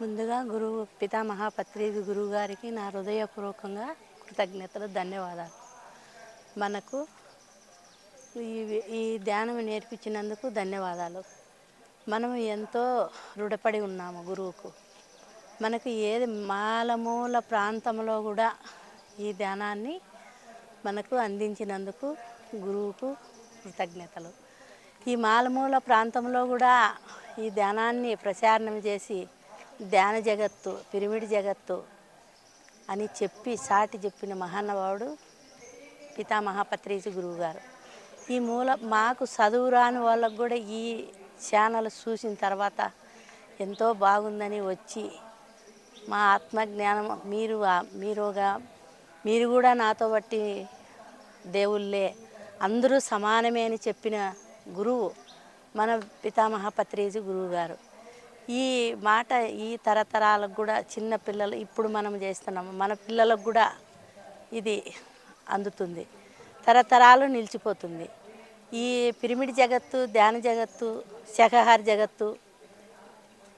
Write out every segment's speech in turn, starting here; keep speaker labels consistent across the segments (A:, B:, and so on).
A: ముందుగా పితామహ పత్రిజీ గురువు గారికి నా హృదయపూర్వకంగా కృతజ్ఞతలు, ధన్యవాదాలు. మనకు ఈ ధ్యానం నేర్పించినందుకు ధన్యవాదాలు. మనం ఎంతో రుణపడి ఉన్నాము గురువుకు. మనకు ఏది మాలమూల ప్రాంతంలో కూడా ఈ ధ్యానాన్ని మనకు అందించినందుకు గురువుకు కృతజ్ఞతలు. ఈ మాలమూల ప్రాంతంలో కూడా ఈ ధ్యానాన్ని ప్రచారం చేసి ధ్యాన జగత్తు, పిరమిడ్ జగత్తు అని సాటి చెప్పిన మహానుభావుడు పితామహ పత్రిజీ గురువు గారు. మాకు చదువురాని వాళ్ళకు కూడా ఈ ఛానల్ చూసిన తర్వాత ఎంతో బాగుందని వచ్చి మా ఆత్మజ్ఞానం మీరు కూడా నాతో బట్టి దేవుళ్ళే, అందరూ సమానమే అని చెప్పిన గురువు మన పితామహ పత్రిజీ గురువు గారు. ఈ మాట ఈ తరతరాలకు కూడా చిన్న పిల్లలు ఇప్పుడు మనం చేస్తున్నాము, మన పిల్లలకు కూడా ఇది అందుతుంది, తరతరాలు నిలిచిపోతుంది. ఈ పిరమిడ్ జగత్తు, ధ్యాన జగత్తు, శాకాహార జగత్తు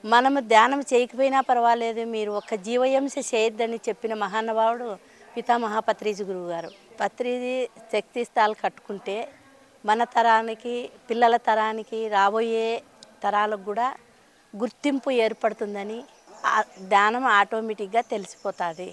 A: మనము ధ్యానం చేయకపోయినా పర్వాలేదు, మీరు ఒక్క జీవహింస చేయొద్దని చెప్పిన మహానుభావుడు పితామహ పత్రిజీ గురువు గారు. పత్రిజీ శక్తి స్థాలు కట్టుకుంటే మన తరానికి, పిల్లల తరానికి, రాబోయే తరాలకు కూడా గుర్తింపు ఏర్పడుతుందని ధ్యానం ఆటోమేటిక్గా తెలిసిపోతుంది.